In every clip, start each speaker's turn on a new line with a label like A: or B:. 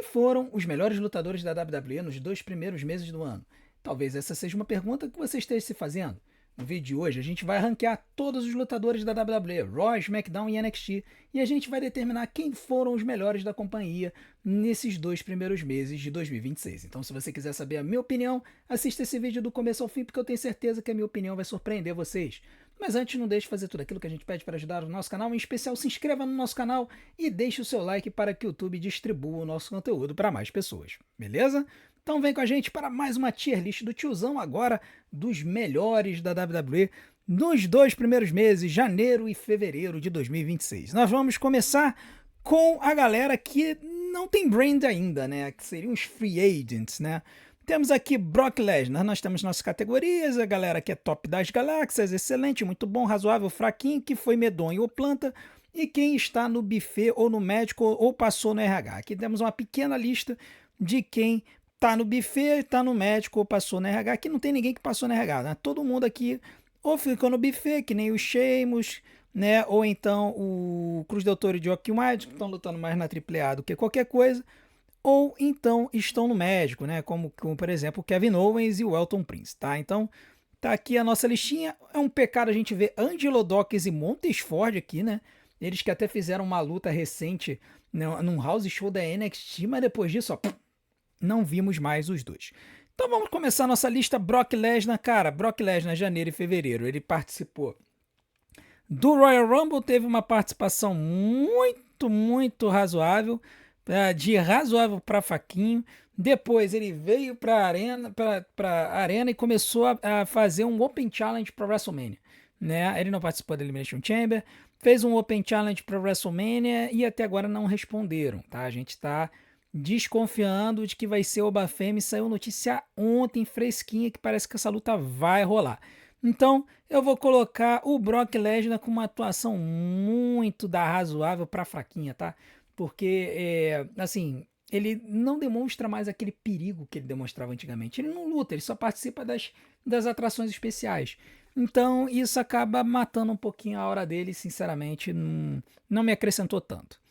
A: foram os melhores lutadores da WWE nos 2 primeiros meses do ano? Talvez essa seja uma pergunta que você esteja se fazendo. No vídeo de hoje, a gente vai ranquear todos os lutadores da WWE, Raw, SmackDown e NXT, e a gente vai determinar quem foram os melhores da companhia nesses 2 primeiros meses de 2026. Então, se você quiser saber a minha opinião, assista esse vídeo do começo ao fim, porque eu tenho certeza que a minha opinião vai surpreender vocês. Mas antes, não deixe de fazer tudo aquilo que a gente pede para ajudar o nosso canal, em especial se inscreva no nosso canal e deixe o seu like para que o YouTube distribua o nosso conteúdo para mais pessoas, beleza? Então vem com a gente para mais uma tier list do tiozão agora dos melhores da WWE nos 2 primeiros meses, janeiro e fevereiro de 2026. Nós vamos começar com a galera que não tem brand ainda, né? Que seriam os free agents, né? Temos aqui Brock Lesnar, nós temos nossas categorias, a galera que é top das galáxias, excelente, muito bom, razoável, fraquinho, que foi medonho ou planta, e quem está no buffet ou no médico ou passou no RH. Aqui temos uma pequena lista de quem tá no buffet, tá no médico ou passou no RH. Aqui não tem ninguém que passou no RH, né? Todo mundo aqui ou ficou no buffet, que nem os Sheamus, né? Ou então o Cruz del Toro e Joaquim White, que estão lutando mais na AAA do que qualquer coisa. Ou então estão no médico, né? Como por exemplo, o Kevin Owens e o Elton Prince, tá? Então, tá aqui a nossa listinha. É um pecado a gente ver Angelo Dawkins e Montez Ford aqui, né? Eles que até fizeram uma luta recente num house show da NXT, mas depois disso, ó, não vimos mais os dois. Então vamos começar a nossa lista. Brock Lesnar, cara, Brock Lesnar, janeiro e fevereiro, ele participou do Royal Rumble, teve uma participação muito razoável, de razoável para faquinho. Depois ele veio para arena e começou a fazer um Open Challenge para WrestleMania, né? Ele não participou da Elimination Chamber, fez um Open Challenge para WrestleMania e até agora não responderam, tá? A gente está desconfiando de que vai ser o Obafemi. Saiu notícia ontem, fresquinha, que parece que essa luta vai rolar. Então, eu vou colocar o Brock Lesnar com uma atuação muito da razoável para fraquinha, tá? Porque, assim, ele não demonstra mais aquele perigo que ele demonstrava antigamente. Ele não luta, ele só participa das atrações especiais. Então, isso acaba matando um pouquinho a hora dele, sinceramente, não me acrescentou tanto.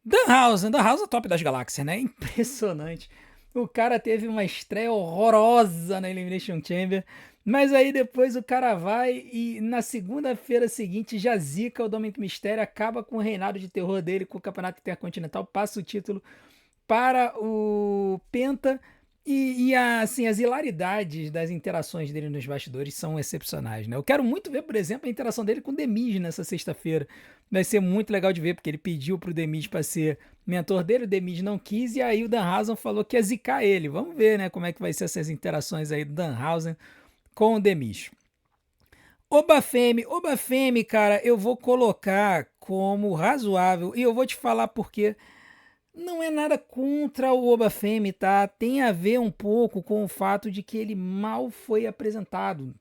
A: Dan Housen, top das galáxias, né? Impressionante. O cara teve uma estreia horrorosa na Elimination Chamber, mas aí depois o cara vai e na segunda-feira seguinte já zica o Dominic Mysterio, acaba com o reinado de terror dele com o Campeonato Intercontinental, passa o título para o Penta. Assim, as hilaridades das interações dele nos bastidores são excepcionais, né? Eu quero muito ver, por exemplo, a interação dele com o The Miz nessa sexta-feira. Vai ser muito legal de ver, porque ele pediu pro The Miz para ser mentor dele, o The Miz não quis, e aí o Danhausen falou que ia zicar ele. Vamos ver, né, como é que vai ser essas interações aí do Danhausen com o The Miz. Obafemi, cara, eu vou colocar como razoável, e eu vou te falar porque não é nada contra o Obafemi, tá? Tem a ver um pouco com o fato de que ele mal foi apresentado.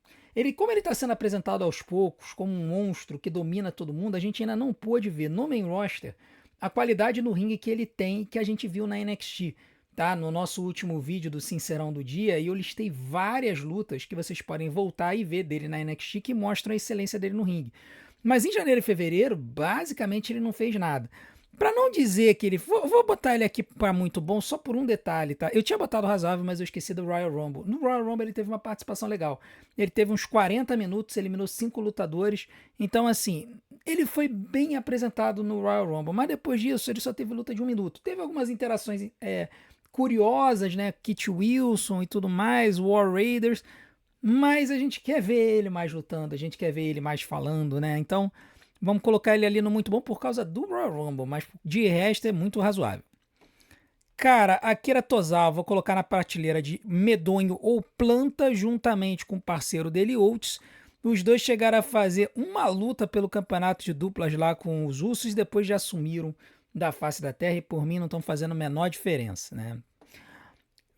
A: Como ele está sendo apresentado aos poucos, como um monstro que domina todo mundo, a gente ainda não pôde ver no main roster a qualidade no ringue que ele tem, que a gente viu na NXT, tá? No nosso último vídeo do Sincerão do Dia, eu listei várias lutas que vocês podem voltar e ver dele na NXT que mostram a excelência dele no ringue. Mas em janeiro e fevereiro, basicamente ele não fez nada. Pra não dizer que ele... Vou botar ele aqui pra muito bom só por um detalhe, tá? Eu tinha botado razoável, mas eu esqueci do Royal Rumble. No Royal Rumble ele teve uma participação legal. Ele teve uns 40 minutos, eliminou 5 lutadores. Então, assim, ele foi bem apresentado no Royal Rumble. Mas depois disso, ele só teve luta de 1 minuto. Teve algumas interações curiosas, né? Kit Wilson e tudo mais, War Raiders. Mas a gente quer ver ele mais lutando, a gente quer ver ele mais falando, né? Então... vamos colocar ele ali no muito bom por causa do Royal Rumble, mas de resto é muito razoável. Cara, Akira Tozawa vou colocar na prateleira de medonho ou planta, juntamente com o parceiro dele, Oates. Os dois chegaram a fazer uma luta pelo campeonato de duplas lá com os Usos e depois já sumiram da face da terra e por mim não estão fazendo a menor diferença, né?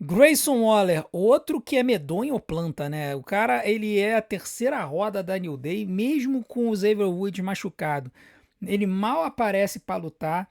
A: Grayson Waller, outro que é medonho ou planta, né? O cara, ele é a terceira roda da New Day, mesmo com o Xavier Woods machucado. Ele mal aparece para lutar.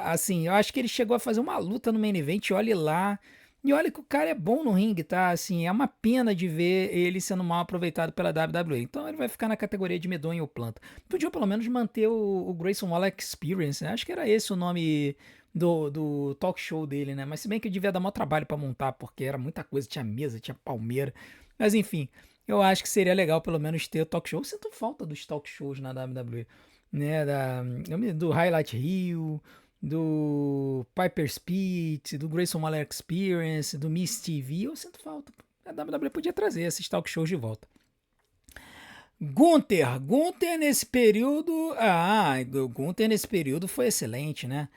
A: Assim, eu acho que ele chegou a fazer uma luta no main event, olhe lá. E olha que o cara é bom no ringue, tá? Assim, é uma pena de ver ele sendo mal aproveitado pela WWE. Então ele vai ficar na categoria de medonho ou planta. Podia pelo menos manter o Grayson Waller Experience, né? Acho que era esse o nome do talk show dele, né? Mas se bem que eu devia dar maior trabalho pra montar, porque era muita coisa, tinha mesa, tinha palmeira. Mas enfim, eu acho que seria legal pelo menos ter talk show. Eu sinto falta dos talk shows na WWE, né? Do Highlight Reel, do Piper's Pit, do Grayson Waller Experience, do Miss TV. Eu sinto falta. A WWE podia trazer esses talk shows de volta. Gunther nesse período. O Gunther nesse período foi excelente, né?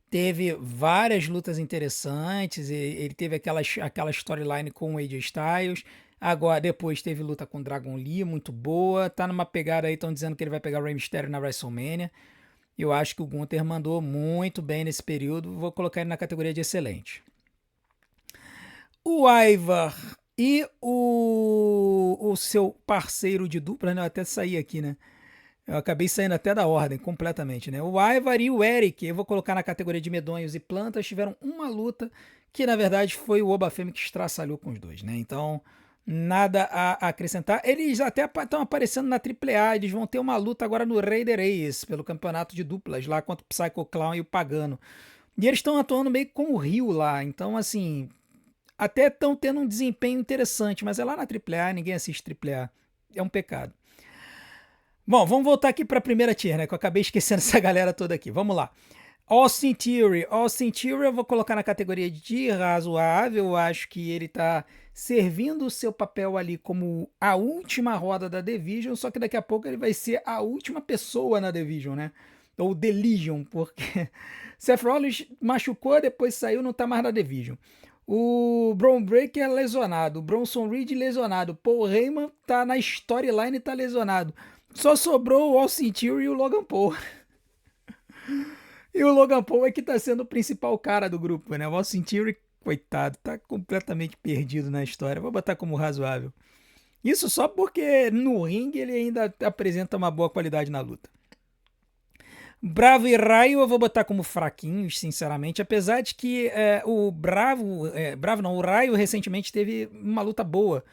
A: Teve várias lutas interessantes. Ele teve aquela storyline com o AJ Styles. Agora, depois teve luta com Dragon Lee, muito boa. Tá numa pegada aí, estão dizendo que ele vai pegar o Rey Mysterio na WrestleMania. Eu acho que o Gunther mandou muito bem nesse período. Vou colocar ele na categoria de excelente. O Ivar e o seu parceiro de dupla, né? Eu até saí aqui, né? Eu acabei saindo até da ordem completamente, né? O Ivar e o Eric, eu vou colocar na categoria de medonhos e plantas, tiveram uma luta que na verdade foi o Obafemi que estraçalhou com os dois, né? Então, nada a acrescentar. Eles até estão aparecendo na AAA, eles vão ter uma luta agora no Raider Ace, pelo campeonato de duplas lá contra o Psycho Clown e o Pagano. E eles estão atuando meio com o Rio lá, então assim, até estão tendo um desempenho interessante, mas é lá na AAA, ninguém assiste AAA. É um pecado. Bom, vamos voltar aqui para a primeira tier, né? Que eu acabei esquecendo essa galera toda aqui. Vamos lá. Austin Theory. Austin Theory eu vou colocar na categoria de razoável. Eu acho que ele tá servindo o seu papel ali como a última roda da Division, só que daqui a pouco ele vai ser a última pessoa na Division, né? Ou The Legion, porque Seth Rollins machucou, depois saiu, não tá mais na Division. O Bron Breakker lesionado, o Bronson Reed lesionado, Paul Heyman tá na storyline e tá lesionado. Só sobrou o Austin Theory e o Logan Paul. E o Logan Paul é que tá sendo o principal cara do grupo, né? O Austin Theory, coitado, tá completamente perdido na história. Vou botar como razoável. Isso só porque no ringue ele ainda apresenta uma boa qualidade na luta. Bravo e Raio eu vou botar como fraquinhos, sinceramente. Apesar de que o o Raio recentemente teve uma luta boa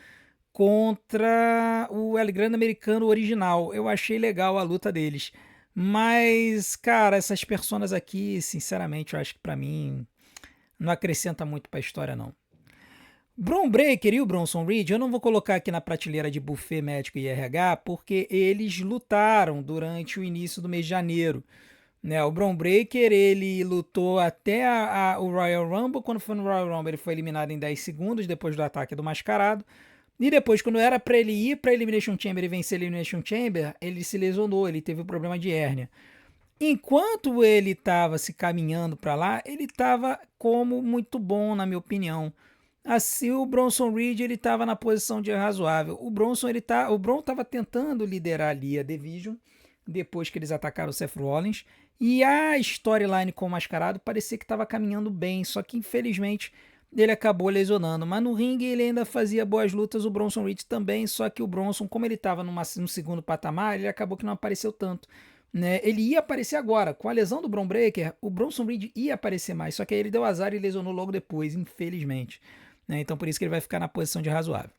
A: contra o El Grande Americano original. Eu achei legal a luta deles. Mas, cara, essas personas aqui, sinceramente, eu acho que pra mim não acrescenta muito pra história, não. Bron Breakker e o Bronson Reed, eu não vou colocar aqui na prateleira de buffet médico e RH, porque eles lutaram durante o início do mês de janeiro. Né, o Bron Breakker, ele lutou até o Royal Rumble. Quando foi no Royal Rumble, ele foi eliminado em 10 segundos depois do ataque do Mascarado. E depois, quando era pra ele ir pra Elimination Chamber e vencer a Elimination Chamber, ele se lesionou, ele teve um problema de hérnia. Enquanto ele estava se caminhando para lá, ele estava como muito bom, na minha opinião. Assim, o Bronson Reed ele estava na posição de razoável. O Bron estava tentando liderar ali a Division depois que eles atacaram o Seth Rollins. E a storyline com o Mascarado parecia que estava caminhando bem, só que infelizmente ele acabou lesionando. Mas no ringue ele ainda fazia boas lutas, o Bronson Reed também, só que o Bronson, como ele estava no segundo patamar, ele acabou que não apareceu tanto. Né? Ele ia aparecer agora, com a lesão do Bron Breakker, o Bronson Reed ia aparecer mais, só que aí ele deu azar e lesionou logo depois, infelizmente. Né? Então por isso que ele vai ficar na posição de razoável.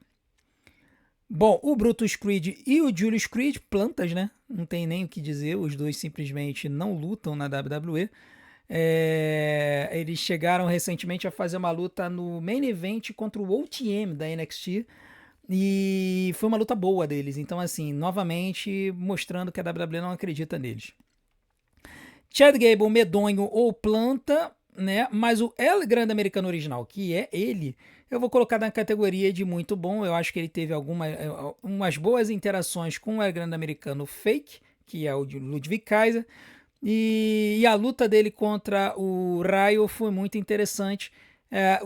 A: Bom, o Brutus Creed e o Julius Creed, plantas, né? Não tem nem o que dizer, os dois simplesmente não lutam na WWE. Eles chegaram recentemente a fazer uma luta no main event contra o OTM da NXT e foi uma luta boa deles. Então, assim, novamente mostrando que a WWE não acredita neles. Chad Gable, medonho ou planta, né? Mas o El Grande Americano original, que é ele, eu vou colocar na categoria de muito bom. Eu acho que ele teve umas boas interações com o El Grande Americano fake, que é o de Ludwig Kaiser. E a luta dele contra o Raio foi muito interessante.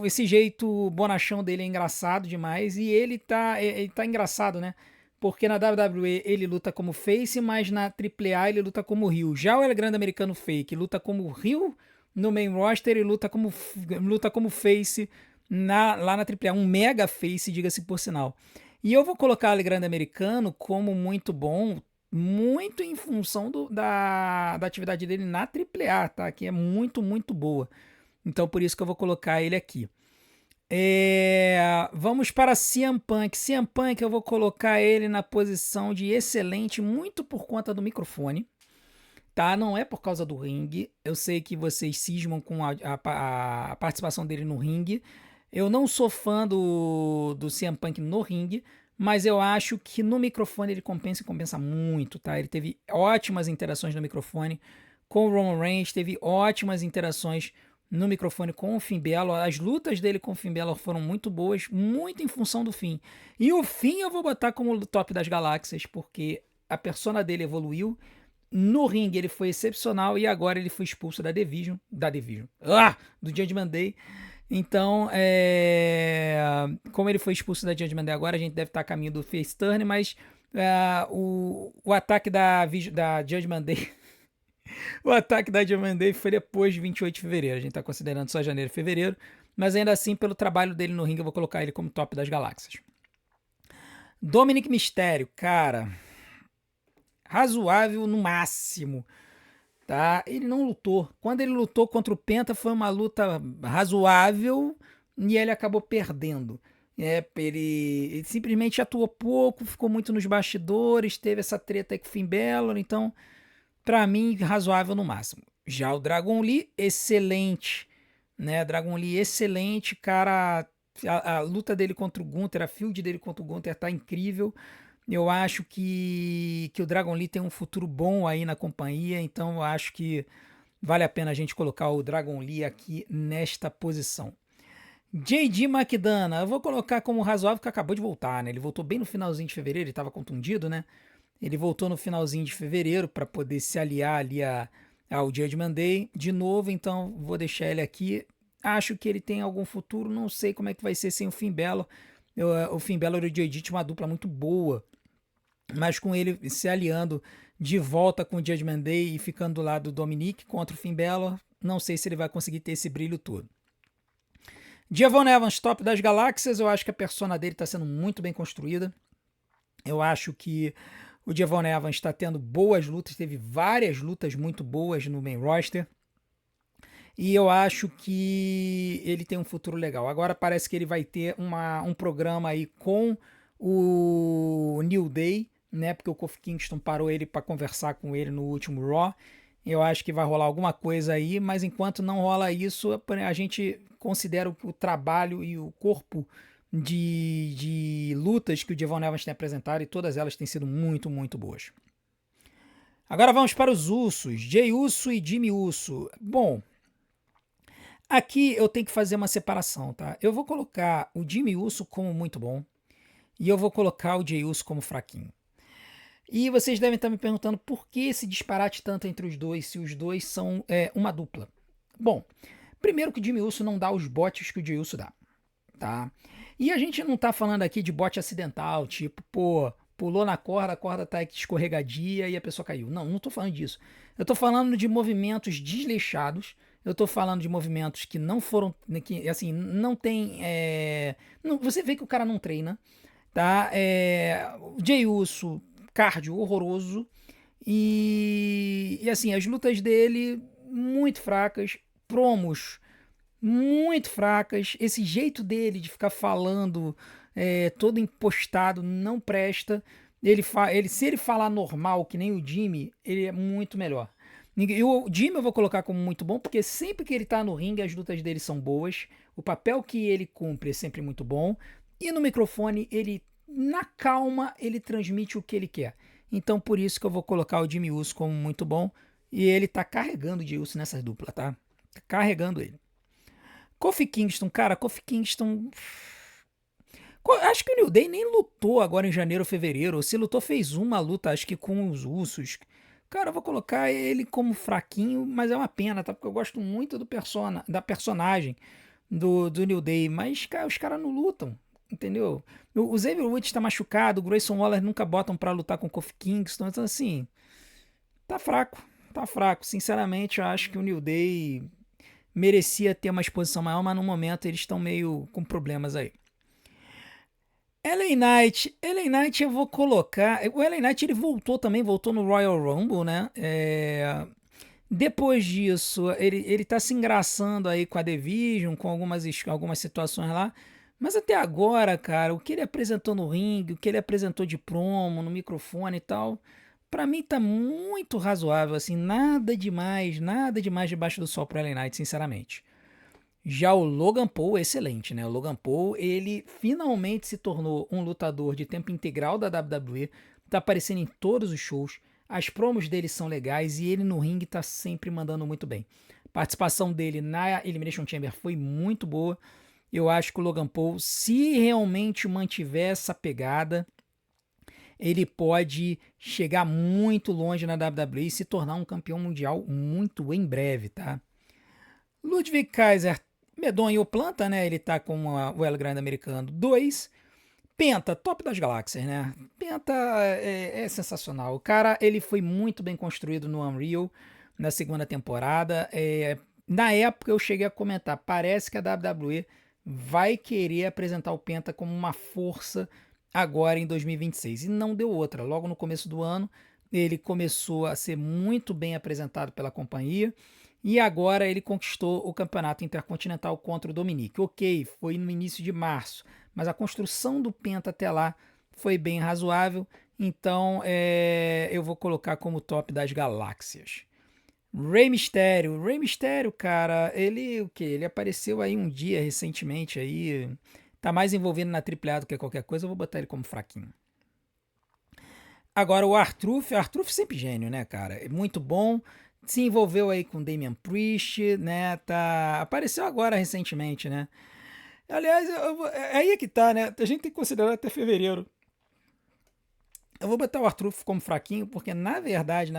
A: Esse jeito bonachão dele é engraçado demais. E ele tá engraçado, né? Porque na WWE ele luta como face, mas na AAA ele luta como heel. Já o El Grande Americano Fake luta como heel no main roster e luta como face lá na AAA. Um mega face, diga-se por sinal. E eu vou colocar o El Grande Americano como muito bom, muito em função da atividade dele na AAA, tá? Que é muito, muito boa. Então por isso que eu vou colocar ele aqui. Vamos para CM Punk. CM Punk eu vou colocar ele na posição de excelente, muito por conta do microfone. tá? Não é por causa do ringue. Eu sei que vocês cismam com a participação dele no ringue. Eu não sou fã do CM Punk no ringue, mas eu acho que no microfone ele compensa e compensa muito, tá? Ele teve ótimas interações no microfone com o Roman Reigns, teve ótimas interações no microfone com o Finn Balor. As lutas dele com o Finn Balor foram muito boas, muito em função do Finn. E o Finn eu vou botar como o top das galáxias, porque a persona dele evoluiu. No ringue ele foi excepcional e agora ele foi expulso da Division. Do Judgment Day. Então, como ele foi expulso da Judgment Day agora, a gente deve estar a caminho do face turn, mas o ataque da Judgment Day o ataque da Judgment Day foi depois de 28 de fevereiro. A gente está considerando só janeiro e fevereiro, mas ainda assim, pelo trabalho dele no ringue, eu vou colocar ele como top das galáxias. Dominic Mysterio, cara, razoável no máximo, tá? Ele não lutou. Quando ele lutou contra o Penta, foi uma luta razoável e ele acabou perdendo. Ele simplesmente atuou pouco, ficou muito nos bastidores, teve essa treta aí com o Finn Balor, então, pra mim, razoável no máximo. Já o Dragon Lee, excelente, né? Dragon Lee, excelente, cara. A luta dele contra o Gunther, a field dele contra o Gunther tá incrível. Eu acho que o Dragon Lee tem um futuro bom aí na companhia, então eu acho que vale a pena a gente colocar o Dragon Lee aqui nesta posição. JD McDonough, eu vou colocar como razoável porque acabou de voltar, né? Ele voltou bem no finalzinho de fevereiro, ele estava contundido, né? Ele voltou no finalzinho de fevereiro para poder se aliar ali ao Judgment Day de novo, então vou deixar ele aqui. Acho que ele tem algum futuro, não sei como é que vai ser sem o Finn Balor. O Finn Balor e o JD tinham uma dupla muito boa, mas com ele se aliando de volta com o Judgment Day e ficando do lado do Dominic contra o Finn Balor, não sei se ele vai conseguir ter esse brilho todo. Javon Evans, top das galáxias, eu acho que a persona dele está sendo muito bem construída. Eu acho que o Javon Evans está tendo boas lutas, teve várias lutas muito boas no main roster. E eu acho que ele tem um futuro legal. Agora parece que ele vai ter um programa aí com o New Day, né? Porque o Kofi Kingston parou ele para conversar com ele no último Raw. Eu acho que vai rolar alguma coisa aí, mas enquanto não rola isso, a gente considera o trabalho e o corpo de lutas que o Javon Evans tem apresentado, e todas elas têm sido muito, muito boas. Agora vamos para os Usos, Jey Uso e Jimmy Uso. Bom, aqui eu tenho que fazer uma separação, tá? Eu vou colocar o Jimmy Uso como muito bom e eu vou colocar o Jey Uso como fraquinho. E vocês devem estar me perguntando por que esse disparate tanto entre os dois, se os dois são uma dupla. Bom, primeiro que o Jimmy Uso não dá os botes que o Jey Uso dá, tá? E a gente não tá falando aqui de bote acidental, tipo, pô, pulou na corda, a corda tá escorregadia e a pessoa caiu. Não, não tô falando disso. Eu tô falando de movimentos desleixados, eu tô falando de movimentos que não foram, que assim, não tem, você vê que o cara não treina, tá? O Jey Uso, cardio horroroso, e assim, as lutas dele muito fracas, promos muito fracas, esse jeito dele de ficar falando todo impostado não presta. Se ele falar normal, que nem o Jimmy, ele é muito melhor. E o Jimmy eu vou colocar como muito bom, porque sempre que ele tá no ringue, as lutas dele são boas, o papel que ele cumpre é sempre muito bom, e no microfone, ele, na calma, ele transmite o que ele quer. Então por isso que eu vou colocar o Jimmy Uso como muito bom, e ele tá carregando o Jey Uso nessas duplas, tá? Tá carregando ele. Kofi Kingston, cara, Kofi Kingston. Acho que o New Day nem lutou agora em janeiro ou fevereiro. Se lutou, fez uma luta, acho que com os Usos. Cara, eu vou colocar ele como fraquinho, mas é uma pena, tá? Porque eu gosto muito da personagem do New Day. Mas, cara, os caras não lutam, entendeu? O Xavier Woods tá machucado, o Grayson Waller nunca botam pra lutar com o Kofi Kingston. Então, assim, tá fraco. Tá fraco. Sinceramente, eu acho que o New Day merecia ter uma exposição maior, mas no momento eles estão meio com problemas aí. LA Knight eu vou colocar. O LA Knight ele voltou no Royal Rumble, né? Depois disso, ele tá se engraçando aí com a Division, com algumas situações lá. Mas até agora, cara, o que ele apresentou no ringue, o que ele apresentou de promo, no microfone e tal, Pra mim tá muito razoável, assim, nada demais debaixo do sol pro LA Knight, sinceramente. Já o Logan Paul, excelente, né? O Logan Paul, ele finalmente se tornou um lutador de tempo integral da WWE, tá aparecendo em todos os shows, as promos dele são legais e ele no ringue tá sempre mandando muito bem. A participação dele na Elimination Chamber foi muito boa. Eu acho que o Logan Paul, se realmente mantiver essa pegada, ele pode chegar muito longe na WWE e se tornar um campeão mundial muito em breve, tá? Ludwig Kaiser, medonho ou planta, né? Ele tá com o El Grande Americano 2. Penta, top das galáxias, né? Penta é sensacional. O cara, ele foi muito bem construído no Unreal na segunda temporada. Na época eu cheguei a comentar, parece que a WWE vai querer apresentar o Penta como uma força agora em 2026. E não deu outra. Logo no começo do ano, ele começou a ser muito bem apresentado pela companhia. E agora ele conquistou o campeonato intercontinental contra o Dominic. Ok, foi no início de março, mas a construção do Penta até lá foi bem razoável. Então eu vou colocar como top das galáxias. Rey Mysterio. Rey Mysterio, cara, ele o que? Ele apareceu aí um dia recentemente aí. Tá mais envolvido na AAA do que qualquer coisa, eu vou botar ele como fraquinho. Agora o R-Truth sempre gênio, né, cara? É muito bom. Se envolveu aí com Damian Priest, né? Apareceu agora recentemente, né? Aliás, aí é que tá, né? A gente tem que considerar até fevereiro. Eu vou botar o R-Truth como fraquinho, porque na verdade,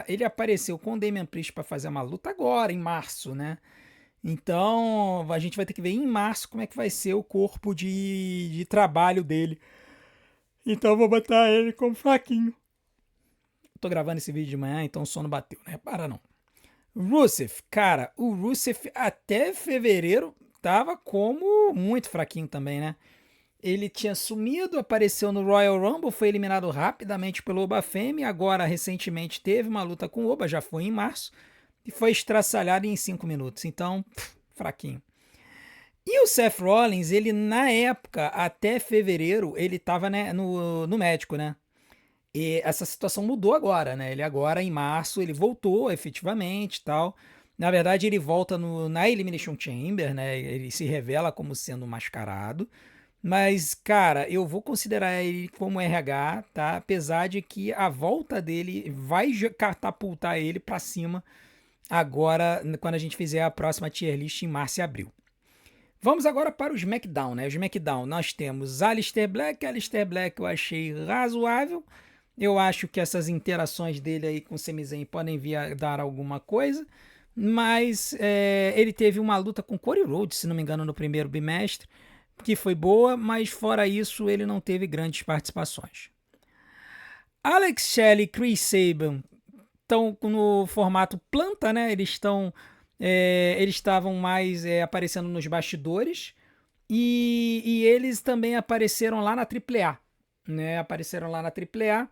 A: ele apareceu com o Damian Priest para fazer uma luta agora, em março, né? Então, a gente vai ter que ver em março como é que vai ser o corpo de trabalho dele. Então, eu vou botar ele como fraquinho. Tô gravando esse vídeo de manhã, então o sono bateu, né? Para não. Rusev, cara, o Rusev até fevereiro tava como muito fraquinho também, né? Ele tinha sumido, apareceu no Royal Rumble, foi eliminado rapidamente pelo Oba Femi, agora recentemente teve uma luta com o Oba, já foi em março, e foi estraçalhado em 5 minutos, então, fraquinho. E o Seth Rollins, ele na época, até fevereiro, ele tava, né, no médico, né? E essa situação mudou agora, né? Ele agora, em março, ele voltou efetivamente e tal. Na verdade, ele volta na Elimination Chamber, né? Ele se revela como sendo mascarado. Mas, cara, eu vou considerar ele como RH, tá? Apesar de que a volta dele vai catapultar ele pra cima agora, quando a gente fizer a próxima tier list em março e abril. Vamos agora para o SmackDown, né? O SmackDown, nós temos Aleister Black. Aleister Black eu achei razoável. Eu acho que essas interações dele aí com o Sami Zayn podem vir a dar alguma coisa. Mas ele teve uma luta com Cody Rhodes, se não me engano, no primeiro bimestre, que foi boa, mas fora isso ele não teve grandes participações. Alex Shelley e Chris Sabin estão no formato planta, né? Eles estavam mais aparecendo nos bastidores e eles também apareceram lá na AAA, né? Apareceram lá na AAA.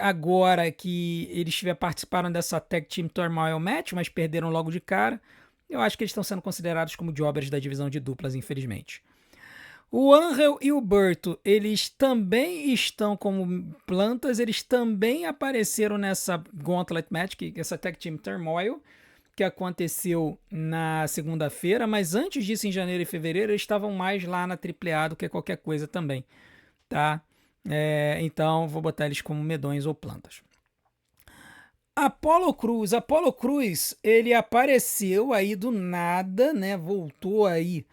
A: Agora que eles participaram dessa Tag Team Turmoil Match, mas perderam logo de cara, eu acho que eles estão sendo considerados como jobbers da divisão de duplas, infelizmente. O Angel e o Berto, eles também estão como plantas, eles também apareceram nessa Gauntlet Match, essa Tag Team Turmoil, que aconteceu na segunda-feira, mas antes disso, em janeiro e fevereiro, eles estavam mais lá na AAA do que qualquer coisa também, tá? Então, vou botar eles como medonhos ou plantas. Apollo Cruz, ele apareceu aí do nada, né? Voltou aí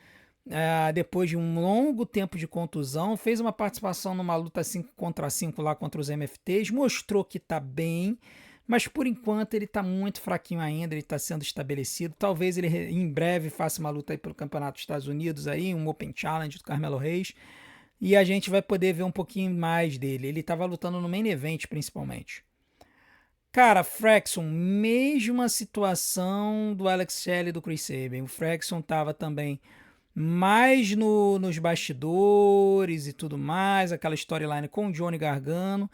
A: depois de um longo tempo de contusão, fez uma participação numa luta 5 contra 5 lá contra os MFTs, mostrou que tá bem, mas por enquanto ele tá muito fraquinho ainda, ele tá sendo estabelecido. Talvez ele em breve faça uma luta aí pelo Campeonato dos Estados Unidos aí, um Open Challenge do Carmelo Reis, e a gente vai poder ver um pouquinho mais dele. Ele tava lutando no Main Event principalmente. Cara, Fraxon, mesma situação do Alex Shelley e do Chris Sabin. O Fraxon tava também mais nos bastidores e tudo mais, aquela storyline com o Johnny Gargano.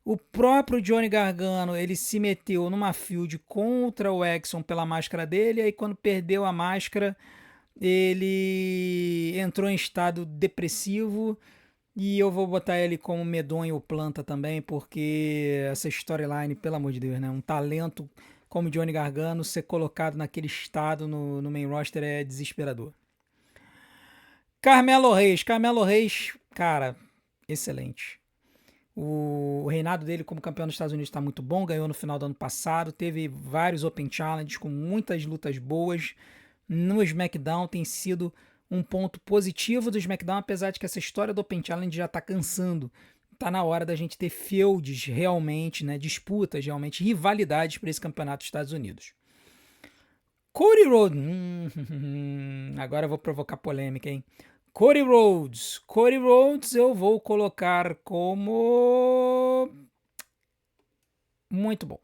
A: O próprio Johnny Gargano, ele se meteu numa feud contra o Exxon pela máscara dele, e aí quando perdeu a máscara, ele entrou em estado depressivo E eu vou botar ele como medonho planta também, porque essa storyline, pelo amor de Deus, né? Um talento como Johnny Gargano ser colocado naquele estado no main roster é desesperador. Carmelo Reis, cara, excelente. O reinado dele como campeão dos Estados Unidos está muito bom, ganhou no final do ano passado, teve vários Open Challenges com muitas lutas boas. No SmackDown tem sido um ponto positivo do SmackDown, apesar de que essa história do Open Challenge já tá cansando. Tá na hora da gente ter feudes realmente, né, disputas realmente, rivalidades para esse campeonato dos Estados Unidos. Cody Rhodes, agora eu vou provocar polêmica, hein? Cody Rhodes eu vou colocar como muito bom.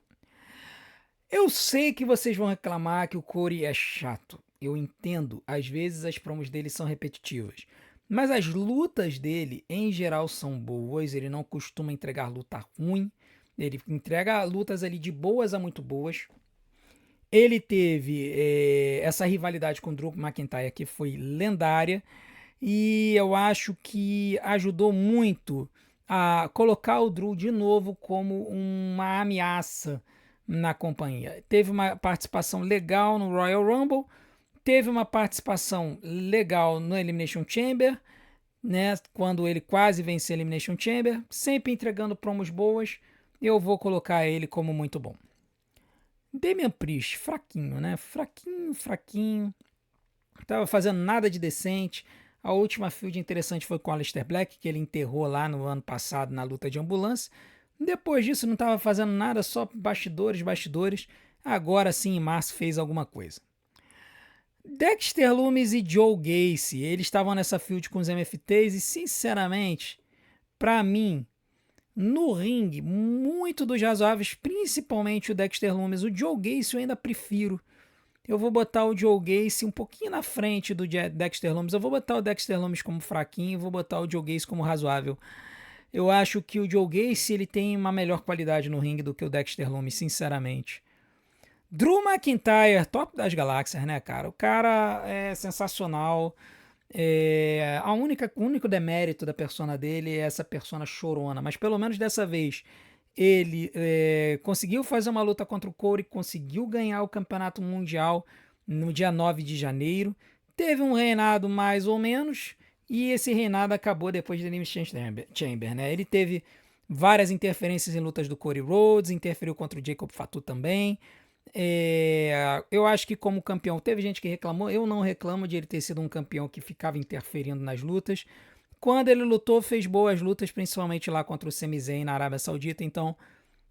A: Eu sei que vocês vão reclamar que o Cody é chato. Eu entendo, às vezes as promos dele são repetitivas. Mas as lutas dele, em geral, são boas. Ele não costuma entregar luta ruim. Ele entrega lutas ali de boas a muito boas. Ele teve essa rivalidade com o Drew McIntyre que foi lendária. E eu acho que ajudou muito a colocar o Drew de novo como uma ameaça na companhia. Teve uma participação legal no Royal Rumble, teve uma participação legal no Elimination Chamber, né, quando ele quase venceu a Elimination Chamber, sempre entregando promos boas. Eu vou colocar ele como muito bom. Damian Priest, fraquinho, né? Fraquinho. Tava fazendo nada de decente. A última field interessante foi com o Aleister Black, que ele enterrou lá no ano passado na luta de ambulância. Depois disso não estava fazendo nada, só bastidores. Agora sim, em março, fez alguma coisa. Dexter Lumis e Joe Gacy, eles estavam nessa field com os MFTs e, sinceramente, para mim, no ringue, muito dos razoáveis, principalmente o Dexter Lumis. O Joe Gacy eu ainda prefiro. Eu vou botar o Joe Gacy um pouquinho na frente do Dexter Lumis. Eu vou botar o Dexter Lumis como fraquinho e vou botar o Joe Gacy como razoável. Eu acho que o Joe Gacy ele tem uma melhor qualidade no ringue do que o Dexter Lumis, sinceramente. Drew McIntyre, top das galáxias, né, cara? O cara é sensacional. O único demérito da persona dele é essa persona chorona, mas pelo menos dessa vez ele conseguiu fazer uma luta contra o Cody, conseguiu ganhar o campeonato mundial no dia 9 de janeiro, teve um reinado mais ou menos, e esse reinado acabou depois de Elimination Chamber, né? Ele teve várias interferências em lutas do Cody Rhodes, interferiu contra o Jacob Fatu também. Eu acho que como campeão, teve gente que reclamou, eu não reclamo de ele ter sido um campeão que ficava interferindo nas lutas. Quando ele lutou, fez boas lutas, principalmente lá contra o Sami Zayn na Arábia Saudita, então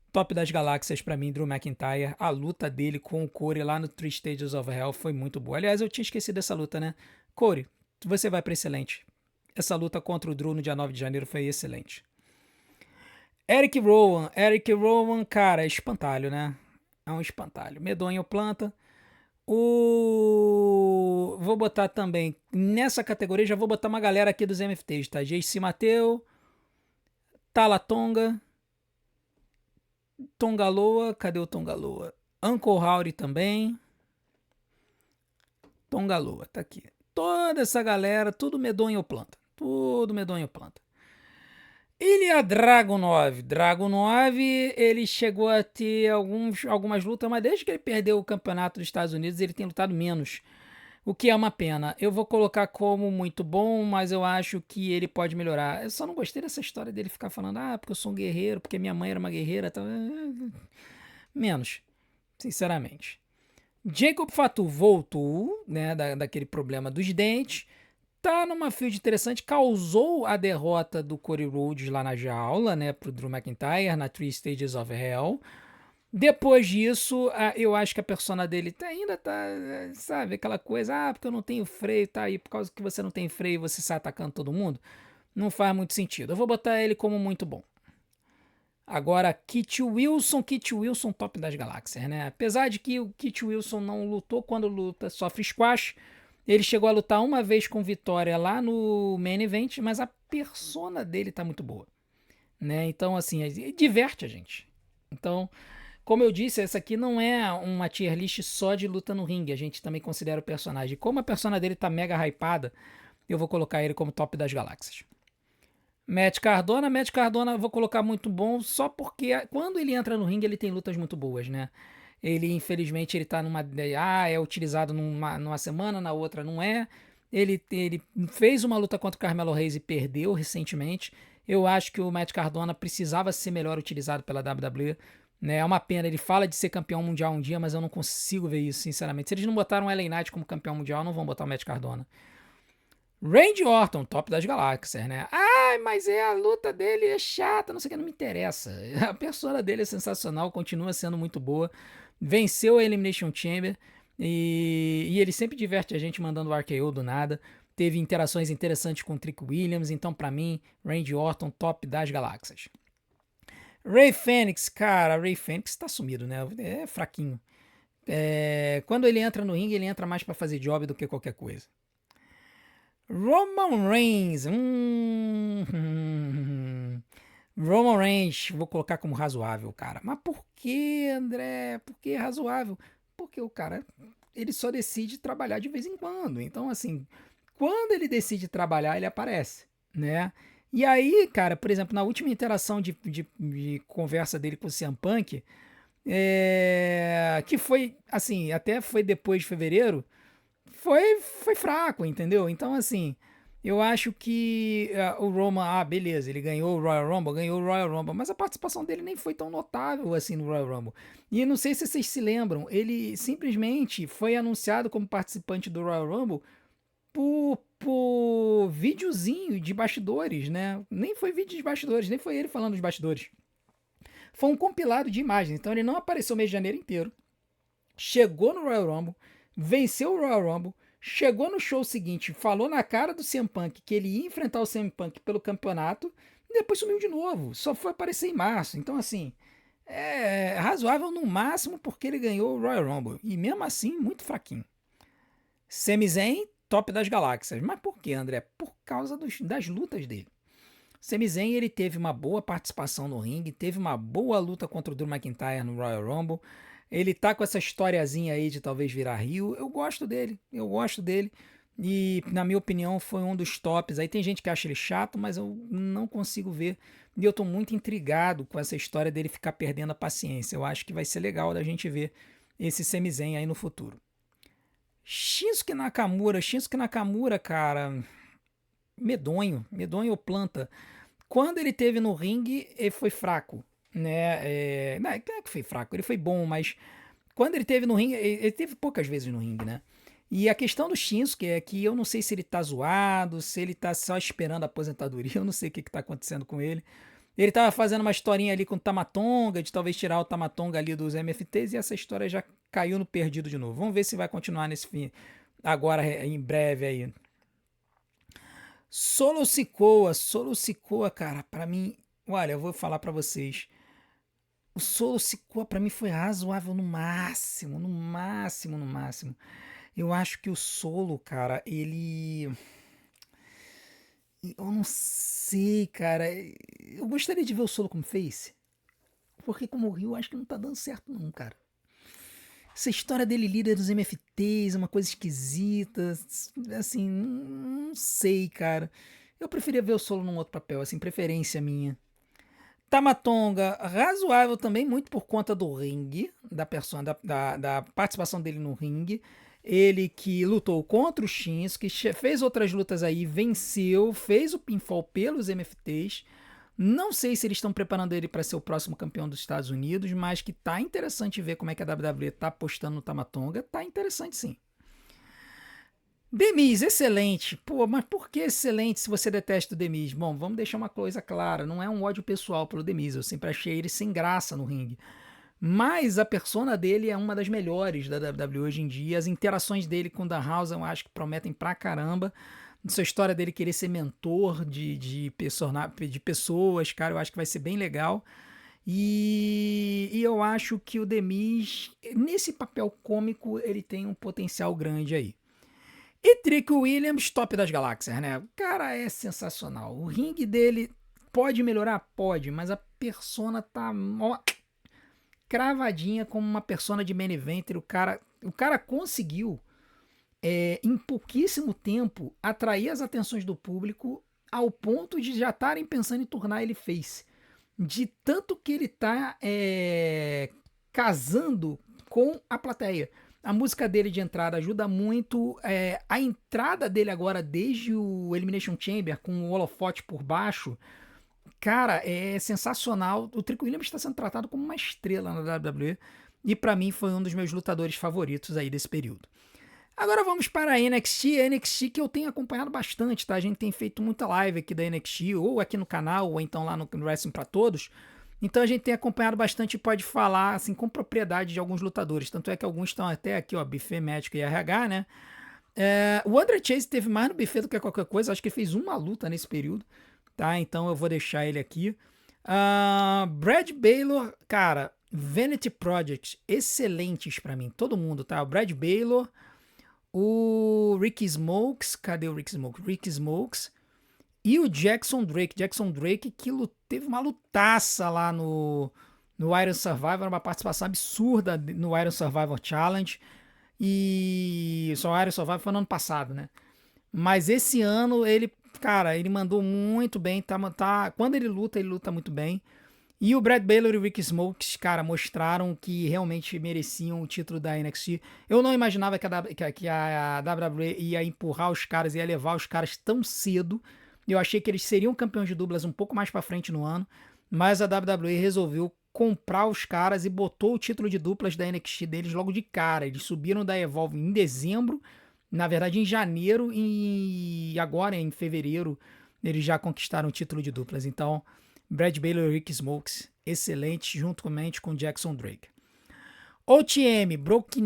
A: top das galáxias para mim, Drew McIntyre. A luta dele com o Corey lá no Three Stages of Hell foi muito boa. Aliás, eu tinha esquecido dessa luta, né? Corey, você vai para excelente. Essa luta contra o Drew no dia 9 de janeiro foi excelente. Eric Rowan, cara, é espantalho, né? É um espantalho. Medonho planta. Vou botar também, nessa categoria, já vou botar uma galera aqui dos MFTs, tá? JC Mateu, Talatonga, Tongaloa, cadê o Tongaloa? Uncle Howdy também. Tongaloa, tá aqui. Toda essa galera, tudo medonho planta. Tudo medonho planta. Ilya Dragunov. Dragunov, ele chegou a ter algumas lutas, mas desde que ele perdeu o campeonato dos Estados Unidos, ele tem lutado menos. O que é uma pena. Eu vou colocar como muito bom, mas eu acho que ele pode melhorar. Eu só não gostei dessa história dele ficar falando, porque eu sou um guerreiro, porque minha mãe era uma guerreira. Tá... Menos, sinceramente. Jacob Fatu voltou, né, daquele problema dos dentes. Tá numa field interessante, causou a derrota do Cody Rhodes lá na jaula, né, pro Drew McIntyre, na Three Stages of Hell. Depois disso, eu acho que a persona dele ainda tá, sabe, aquela coisa, porque eu não tenho freio, tá aí, por causa que você não tem freio, você sai atacando todo mundo. Não faz muito sentido. Eu vou botar ele como muito bom. Agora, Kit Wilson top das galáxias, né? Apesar de que o Kit Wilson não lutou quando luta, sofre squash. Ele chegou a lutar uma vez com vitória lá no Main Event, mas a persona dele tá muito boa, né? Então, assim, diverte a gente. Então, como eu disse, essa aqui não é uma tier list só de luta no ringue, a gente também considera o personagem. Como a persona dele tá mega hypada, eu vou colocar ele como top das galáxias. Matt Cardona, eu vou colocar muito bom, só porque quando ele entra no ringue, ele tem lutas muito boas, né? Ele, infelizmente, ele tá numa. É utilizado numa semana, na outra não é. Ele fez uma luta contra o Carmelo Reis e perdeu recentemente. Eu acho que o Matt Cardona precisava ser melhor utilizado pela WWE. Né? É uma pena, ele fala de ser campeão mundial um dia, mas eu não consigo ver isso, sinceramente. Se eles não botaram o LA Knight como campeão mundial, não vão botar o Matt Cardona. Randy Orton, top das galáxias, né? Ai, mas a luta dele é chata, não sei o que, não me interessa. A persona dele é sensacional, continua sendo muito boa. Venceu a Elimination Chamber e ele sempre diverte a gente mandando o RKO do nada. Teve interações interessantes com o Trick Williams, então pra mim, Randy Orton, top das galáxias. Ray Fênix, cara, Ray Fênix tá sumido, né? É fraquinho. Quando ele entra no ringue, ele entra mais pra fazer job do que qualquer coisa. Roman Reigns. Roman Reigns, vou colocar como razoável, cara. Mas por que, André? Por que razoável? Porque o cara, ele só decide trabalhar de vez em quando. Então, assim, quando ele decide trabalhar, ele aparece, né? E aí, cara, por exemplo, na última interação de conversa dele com o CM Punk, que foi, assim, até foi depois de fevereiro, foi fraco, entendeu? Então, assim, eu acho que o Roman, beleza, ele ganhou o Royal Rumble, mas a participação dele nem foi tão notável assim no Royal Rumble. E não sei se vocês se lembram, ele simplesmente foi anunciado como participante do Royal Rumble por videozinho de bastidores, né? Nem foi vídeo de bastidores, nem foi ele falando dos bastidores. Foi um compilado de imagens, então ele não apareceu o mês de janeiro inteiro. Chegou no Royal Rumble, venceu o Royal Rumble, chegou no show seguinte, falou na cara do CM Punk que ele ia enfrentar o CM Punk pelo campeonato e depois sumiu de novo. Só foi aparecer em março. Então, assim, é razoável no máximo porque ele ganhou o Royal Rumble. E mesmo assim, muito fraquinho. Sami Zayn, top das galáxias. Mas por que, André? Por causa das lutas dele. Sami Zayn, ele teve uma boa participação no ringue, teve uma boa luta contra o Drew McIntyre no Royal Rumble. Ele tá com essa historiazinha aí de talvez virar Rio. Eu gosto dele, eu gosto dele. E, na minha opinião, foi um dos tops. Aí tem gente que acha ele chato, mas eu não consigo ver. E eu tô muito intrigado com essa história dele ficar perdendo a paciência. Eu acho que vai ser legal da gente ver esse Sami Zayn aí no futuro. Shinsuke Nakamura, cara, medonho planta. Quando ele teve no ringue, ele foi fraco, né? Não é que foi fraco, ele foi bom, mas quando ele teve no ringue, ele teve poucas vezes no ringue, né? E a questão do Shinsuke é que eu não sei se ele tá zoado, se ele tá só esperando a aposentadoria, eu não sei o que tá acontecendo com ele. Ele tava fazendo uma historinha ali com o Tamatonga, de talvez tirar o Tamatonga ali dos MFTs, e essa história já caiu no perdido de novo. Vamos ver se vai continuar nesse fim, agora em breve aí. Solo Sikoa, cara, pra mim, olha, eu vou falar pra vocês. O Solo Sikoa pra mim foi razoável no máximo, no máximo, no máximo. Eu acho que o Solo, cara, ele. Eu não sei, cara. Eu gostaria de ver o Solo como face. Porque como o Rio, acho que não tá dando certo, não, cara. Essa história dele líder dos MFTs é uma coisa esquisita. Assim, não sei, cara. Eu preferia ver o Solo num outro papel, assim, preferência minha. Tamatonga, razoável também, muito por conta do ringue, da persona, da participação dele no ringue. Ele que lutou contra o Shinsuke, fez outras lutas aí, venceu, fez o pinfall pelos MFTs. Não sei se eles estão preparando ele para ser o próximo campeão dos Estados Unidos, mas que tá interessante ver como é que a WWE tá apostando no Tamatonga. Tá interessante sim. Demis, excelente. Pô, mas por que excelente se você detesta o Demis? Bom, vamos deixar uma coisa clara. Não é um ódio pessoal pelo Demis. Eu sempre achei ele sem graça no ringue. Mas a persona dele é uma das melhores da WWE hoje em dia. As interações dele com o Danhausen eu acho que prometem pra caramba. Essa história dele querer ser mentor de pessoas, cara, eu acho que vai ser bem legal. E eu acho que o Demis, nesse papel cômico, ele tem um potencial grande aí. E Trick Williams, top das galáxias, né? O cara é sensacional. O ringue dele pode melhorar? Pode, mas a persona tá cravadinha como uma persona de main eventer. O cara conseguiu, em pouquíssimo tempo, atrair as atenções do público ao ponto de já estarem pensando em tornar ele face. De tanto que ele tá casando com a plateia. A música dele de entrada ajuda muito. A entrada dele agora, desde o Elimination Chamber, com o holofote por baixo, cara, é sensacional. O Trick Williams está sendo tratado como uma estrela na WWE. E pra mim foi um dos meus lutadores favoritos aí desse período. Agora vamos para a NXT. A NXT que eu tenho acompanhado bastante, tá? A gente tem feito muita live aqui da NXT, ou aqui no canal, ou então lá no Wrestling pra Todos. Então a gente tem acompanhado bastante e pode falar assim com propriedade de alguns lutadores. Tanto é que alguns estão até aqui, ó, buffet médico e RH, né? O Andre Chase teve mais no buffet do que qualquer coisa. Acho que ele fez uma luta nesse período, tá? Então eu vou deixar ele aqui. Brad Baylor, cara, Vanity Project, excelentes pra mim. Todo mundo, tá? O Brad Baylor, o Ricky Smokes, cadê o Ricky Smokes? Ricky Smokes e o Jackson Drake. Jackson Drake que teve uma lutaça lá no Iron Survivor, uma participação absurda no Iron Survivor Challenge. E só o Iron Survivor foi no ano passado, né? Mas esse ano ele, cara, ele mandou muito bem. Quando ele luta muito bem. E o Brad Baylor e o Ricky Smokes, cara, mostraram que realmente mereciam o título da NXT. Eu não imaginava que a WWE ia empurrar os caras, ia levar os caras tão cedo. Eu achei que eles seriam campeões de duplas um pouco mais pra frente no ano. Mas a WWE resolveu comprar os caras e botou o título de duplas da NXT deles logo de cara. Eles subiram da Evolve em dezembro, na verdade em janeiro, e agora em fevereiro eles já conquistaram o título de duplas. Então, Brad Baylor e Rick Smokes, excelente, juntamente com Jackson Drake. OTM,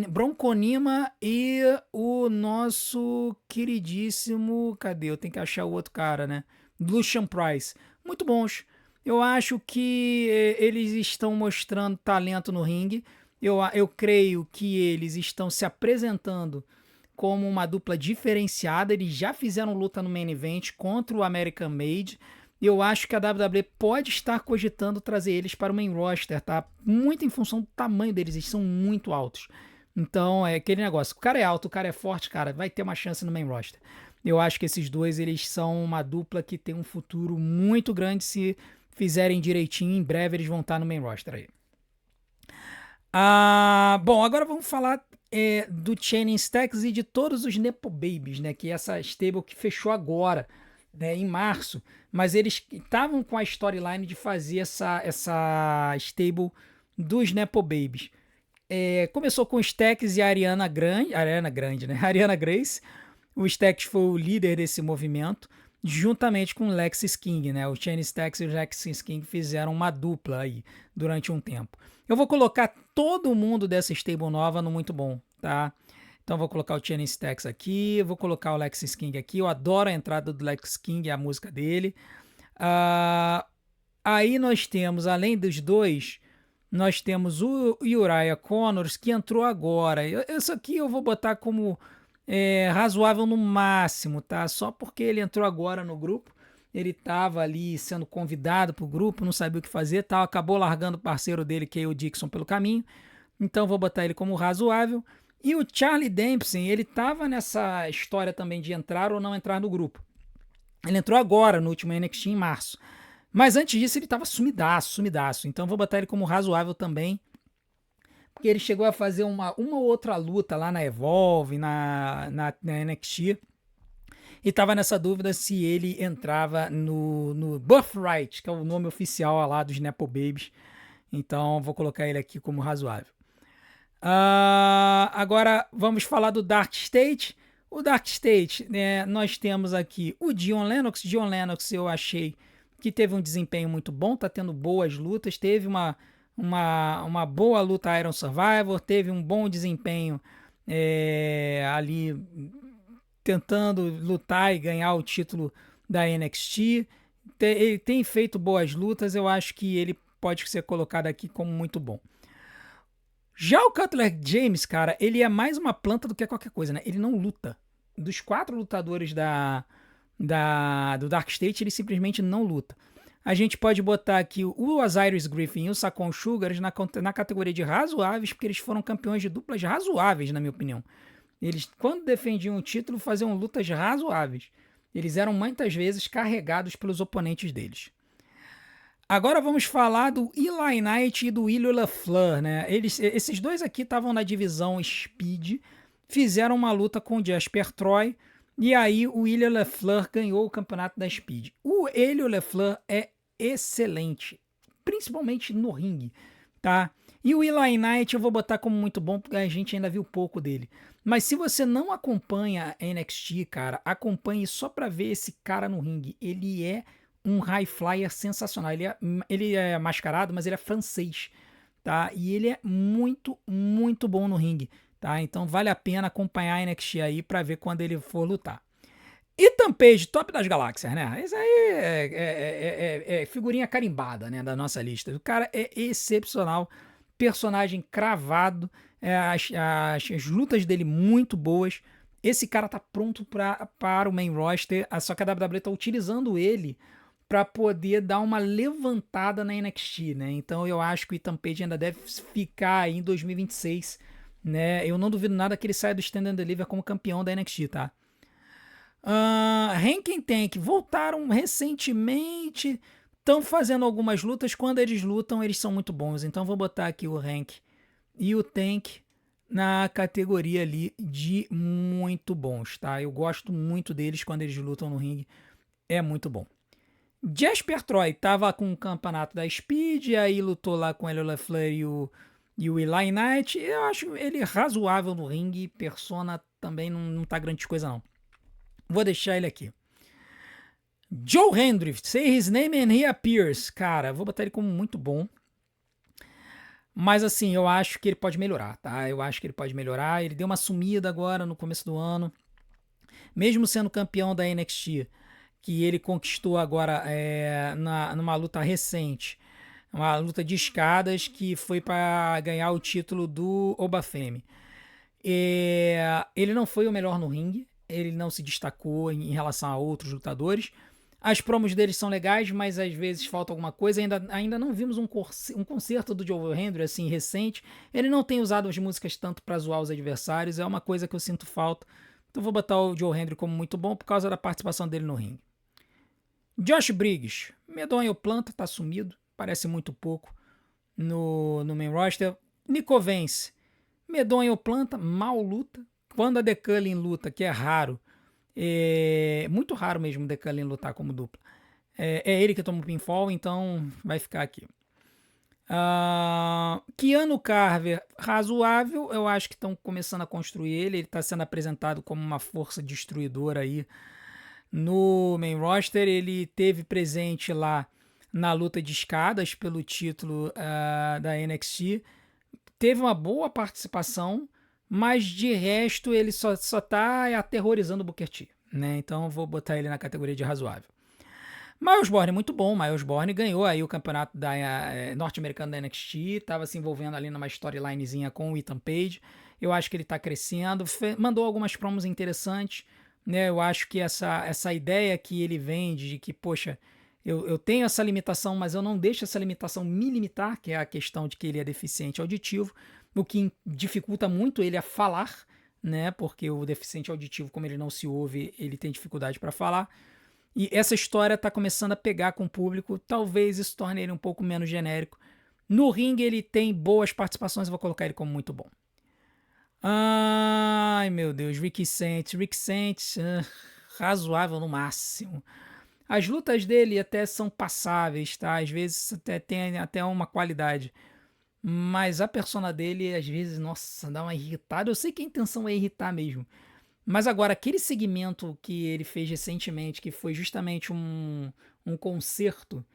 A: Bronconima e o nosso queridíssimo... Cadê? Eu tenho que achar o outro cara, né? Lucian Price. Muito bons. Eu acho que eles estão mostrando talento no ringue. Eu creio que eles estão se apresentando como uma dupla diferenciada. Eles já fizeram luta no Main Event contra o American Made. Eu acho que a WWE pode estar cogitando trazer eles para o main roster, tá? Muito em função do tamanho deles, eles são muito altos. Então é aquele negócio, o cara é alto, o cara é forte, cara, vai ter uma chance no main roster. Eu acho que esses dois, eles são uma dupla que tem um futuro muito grande se fizerem direitinho. Em breve eles vão estar no main roster aí. Bom, agora vamos falar do Channing Stacks e de todos os Nepo Babies, né? Que é essa stable que fechou agora, né, em março, mas eles estavam com a storyline de fazer essa stable dos Nepo Babies. Começou com o Stacks e a Ariana Grande, né? Ariana Grace. O Stacks foi o líder desse movimento, juntamente com o Lexis King, né? O Channing Stacks e o Lexis King fizeram uma dupla aí durante um tempo. Eu vou colocar todo mundo dessa stable nova no Muito Bom, tá? Então vou colocar o Channing Stacks aqui, vou colocar o Lexis King aqui. Eu adoro a entrada do Lexis King e a música dele. Aí nós temos, além dos dois, nós temos o Uriah Connors, que entrou agora. Isso aqui eu vou botar como razoável no máximo, tá? Só porque ele entrou agora no grupo. Ele estava ali sendo convidado para o grupo, não sabia o que fazer, tal. Acabou largando o parceiro dele, que é o Dixon, pelo caminho. Então vou botar ele como razoável. E o Charlie Dempsey, ele estava nessa história também de entrar ou não entrar no grupo. Ele entrou agora, no último NXT, em março. Mas antes disso, ele estava sumidaço. Então vou botar ele como razoável também. Porque ele chegou a fazer uma ou outra luta lá na Evolve, na NXT. E estava nessa dúvida se ele entrava no Birthright, que é o nome oficial lá dos Nepo Babies. Então vou colocar ele aqui como razoável. Agora vamos falar do Dark State. O Dark State, né, nós temos aqui o Dion Lennox. Dion Lennox eu achei que teve um desempenho muito bom, tá tendo boas lutas, teve uma boa luta Iron Survivor, teve um bom desempenho ali tentando lutar e ganhar o título da NXT. Ele tem feito boas lutas, eu acho que ele pode ser colocado aqui como muito bom. Já o Cutler James, cara, ele é mais uma planta do que qualquer coisa, né? Ele não luta. Dos 4 lutadores do Dark State, ele simplesmente não luta. A gente pode botar aqui o Osiris Griffin e o Sakon Sugar na categoria de razoáveis, porque eles foram campeões de duplas razoáveis, na minha opinião. Eles, quando defendiam o título, faziam lutas razoáveis. Eles eram muitas vezes carregados pelos oponentes deles. Agora vamos falar do Eli Knight e do William LaFleur, né? Esses dois aqui estavam na divisão Speed, fizeram uma luta com o Jasper Troy, e aí o William LaFleur ganhou o campeonato da Speed. O William LaFleur é excelente, principalmente no ringue, tá? E o Eli Knight eu vou botar como muito bom, porque a gente ainda viu pouco dele. Mas se você não acompanha a NXT, cara, acompanhe só pra ver esse cara no ringue. Ele é um high flyer sensacional. Ele é mascarado, mas ele é francês, tá? E ele é muito, muito bom no ringue, tá? Então vale a pena acompanhar a NXT aí pra ver quando ele for lutar. Ethan Page, top das galáxias, né? Isso aí é figurinha carimbada, né, da nossa lista. O cara é excepcional, personagem cravado, as lutas dele muito boas. Esse cara tá pronto para o main roster, só que a WWE tá utilizando ele para poder dar uma levantada na NXT, né? Então eu acho que o Ethan Page ainda deve ficar aí em 2026, né? Eu não duvido nada que ele saia do Stand and Deliver como campeão da NXT, tá? Hank e Tank voltaram recentemente, estão fazendo algumas lutas. Quando eles lutam, eles são muito bons. Então vou botar aqui o Hank e o Tank na categoria ali de muito bons, tá? Eu gosto muito deles quando eles lutam no ringue, é muito bom. Jasper Troy tava com o campeonato da Speed, aí lutou lá com o Elio LaFleur e o Eli Knight. Eu acho ele razoável no ringue, persona também não tá grande coisa não. Vou deixar ele aqui. Joe Hendry, say his name and he appears. Cara, vou botar ele como muito bom. Mas assim, eu acho que ele pode melhorar, tá? Eu acho que ele pode melhorar. Ele deu uma sumida agora no começo do ano. Mesmo sendo campeão da NXT, que ele conquistou agora numa luta recente. Uma luta de escadas que foi para ganhar o título do Obafemi. Ele não foi o melhor no ringue. Ele não se destacou em relação a outros lutadores. As promos deles são legais, mas às vezes falta alguma coisa. Ainda não vimos um concerto do Joe Hendry assim recente. Ele não tem usado as músicas tanto para zoar os adversários. É uma coisa que eu sinto falta. Então vou botar o Joe Hendry como muito bom por causa da participação dele no ringue. Josh Briggs, medonho planta, tá sumido. Parece muito pouco no main roster. Nico Vence, medonho planta, mal luta. Quando a The Cullen luta, que é raro, muito raro mesmo The Cullen lutar como dupla. É ele que toma o pinfall, então vai ficar aqui. Keanu Carver, razoável. Eu acho que estão começando a construir ele. Ele está sendo apresentado como uma força destruidora aí no main roster. Ele teve presente lá na luta de escadas pelo título da NXT. Teve uma boa participação, mas de resto ele só tá aterrorizando o Booker T, né? Então eu vou botar ele na categoria de razoável. Miles Borne, muito bom. Miles Borne ganhou aí o campeonato norte-americano da NXT, estava se envolvendo ali numa storylinezinha com o Ethan Page. Eu acho que ele está crescendo, mandou algumas promos interessantes, né? Eu acho que essa ideia que ele vende de que, poxa, eu tenho essa limitação, mas eu não deixo essa limitação me limitar, que é a questão de que ele é deficiente auditivo, o que dificulta muito ele a falar, né? Porque o deficiente auditivo, como ele não se ouve, ele tem dificuldade para falar. E essa história está começando a pegar com o público, talvez isso torne ele um pouco menos genérico. No ringue ele tem boas participações, eu vou colocar ele como muito bom. Ai, meu Deus, Rick Saints, razoável no máximo. As lutas dele até são passáveis, tá? Às vezes até tem até uma qualidade. Mas a persona dele, às vezes, nossa, dá uma irritada. Eu sei que a intenção é irritar mesmo. Mas agora, aquele segmento que ele fez recentemente, que foi justamente um concerto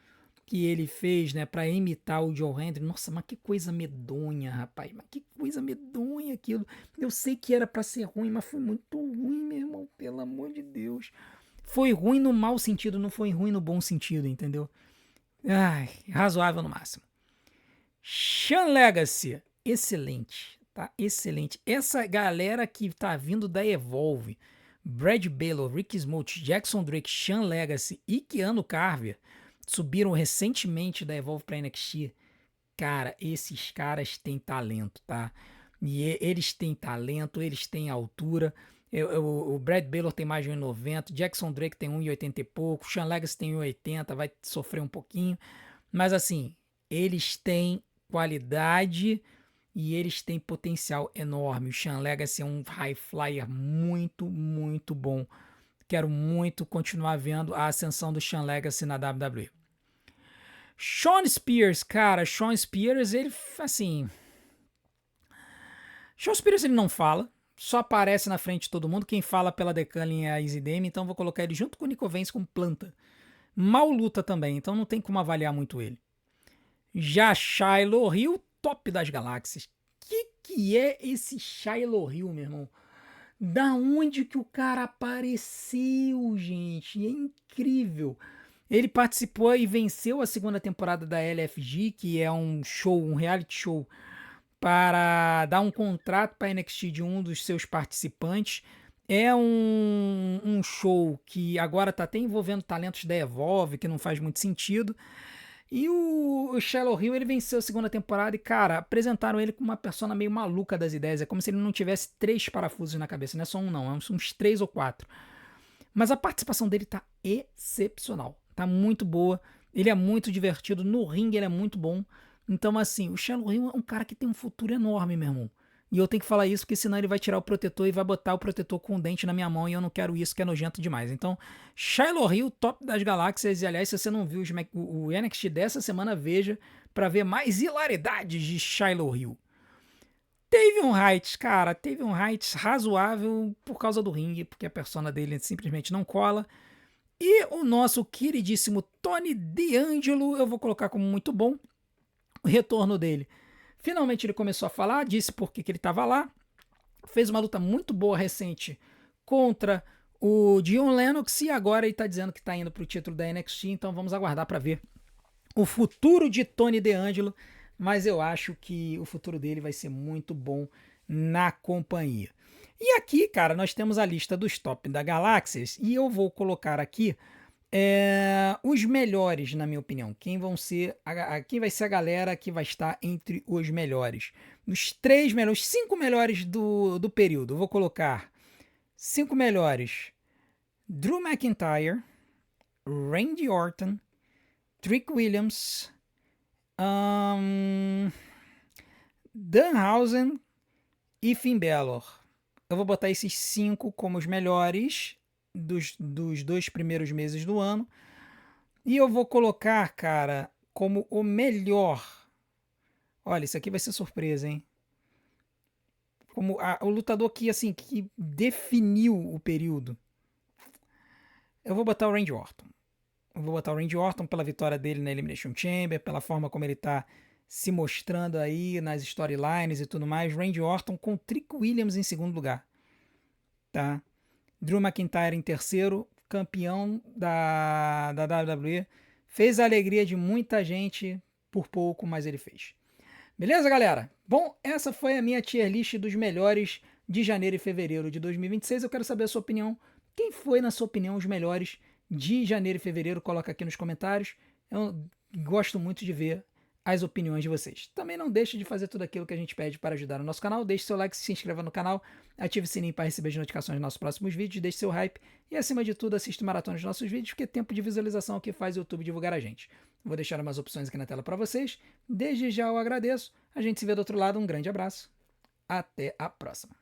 A: que ele fez, né, pra imitar o Joe Hendry, nossa, mas que coisa medonha, rapaz. Mas que coisa medonha aquilo. Eu sei que era pra ser ruim, mas foi muito ruim, meu irmão, pelo amor de Deus. Foi ruim no mau sentido, não foi ruim no bom sentido, entendeu? Ai, razoável no máximo. Sean Legacy, excelente, tá? Excelente. Essa galera que tá vindo da Evolve, Brad Baylor, Rick Smoot, Jackson Drake, Sean Legacy e Keanu Carver subiram recentemente da Evolve pra NXT. Cara, esses caras têm talento, tá? E eles têm talento, eles têm altura. O Brad Baylor tem mais de 1,90, Jackson Drake tem 1,80 e pouco, Sean Legacy tem 1,80, vai sofrer um pouquinho. Mas assim, eles têm qualidade e eles têm potencial enorme. O Sean Legacy é um high flyer muito, muito bom. Quero muito continuar vendo a ascensão do Sean Legacy na WWE. Shawn Spears, cara, Shawn Spears, ele, assim... Shawn Spears, ele não fala, só aparece na frente de todo mundo. Quem fala pela Decalin é a Izzy Dame, então vou colocar ele junto com o Nico Vance como planta. Mal luta também, então não tem como avaliar muito ele. Já Shiloh Hill, top das galáxias. Que é esse Shiloh Hill, meu irmão? Da onde que o cara apareceu, gente? É incrível. Ele participou e venceu a segunda temporada da LFG, que é um show, um reality show, para dar um contrato para a NXT de um dos seus participantes. É um show que agora está até envolvendo talentos da Evolve, que não faz muito sentido. E o Shiloh Hill, ele venceu a segunda temporada e, cara, apresentaram ele como uma persona meio maluca das ideias. É como se ele não tivesse 3 parafusos na cabeça. Não é só um, não. É uns 3 ou 4. Mas a participação dele tá excepcional. Tá muito boa. Ele é muito divertido. No ringue ele é muito bom. Então, assim, o Shiloh Hill é um cara que tem um futuro enorme, meu irmão. E eu tenho que falar isso, porque senão ele vai tirar o protetor e vai botar o protetor com o dente na minha mão, e eu não quero isso, que é nojento demais. Então, Shiloh Hill, top das galáxias. E, aliás, se você não viu o NXT dessa semana, veja, para ver mais hilaridades de Shiloh Hill. Teve um height, cara, teve um height razoável por causa do ringue, porque a persona dele simplesmente não cola. E o nosso queridíssimo Tony D'Angelo, eu vou colocar como muito bom o retorno dele. Finalmente ele começou a falar, disse por que ele estava lá, fez uma luta muito boa recente contra o Dion Lennox e agora ele está dizendo que está indo para o título da NXT, então vamos aguardar para ver o futuro de Tony D'Angelo, mas eu acho que o futuro dele vai ser muito bom na companhia. E aqui, cara, nós temos a lista dos top da Galáxias e eu vou colocar aqui os melhores, na minha opinião. Quem vai ser a galera que vai estar entre os melhores. Os 3 melhores, 5 melhores do período. Eu vou colocar 5 melhores: Drew McIntyre, Randy Orton, Trick Williams, Danhausen e Finn Balor. Eu vou botar esses 5 como os melhores dos 2 primeiros meses do ano. E eu vou colocar, cara, como o melhor. Olha, isso aqui vai ser surpresa, hein? Como o lutador que, assim, que definiu o período. Eu vou botar o Randy Orton. Eu vou botar o Randy Orton pela vitória dele na Elimination Chamber, pela forma como ele tá se mostrando aí nas storylines e tudo mais. Randy Orton com Trick Williams em segundo lugar. Tá? Drew McIntyre em terceiro, campeão da WWE. Fez a alegria de muita gente por pouco, mas ele fez. Beleza, galera? Bom, essa foi a minha tier list dos melhores de janeiro e fevereiro de 2026. Eu quero saber a sua opinião. Quem foi, na sua opinião, os melhores de janeiro e fevereiro? Coloca aqui nos comentários. Eu gosto muito de ver as opiniões de vocês. Também não deixe de fazer tudo aquilo que a gente pede para ajudar o nosso canal. Deixe seu like, se inscreva no canal, ative o sininho para receber as notificações dos nossos próximos vídeos, deixe seu hype e, acima de tudo, assista maratona dos nossos vídeos, porque tempo de visualização é o que faz o YouTube divulgar a gente. Vou deixar umas opções aqui na tela para vocês. Desde já eu agradeço. A gente se vê do outro lado. Um grande abraço. Até a próxima.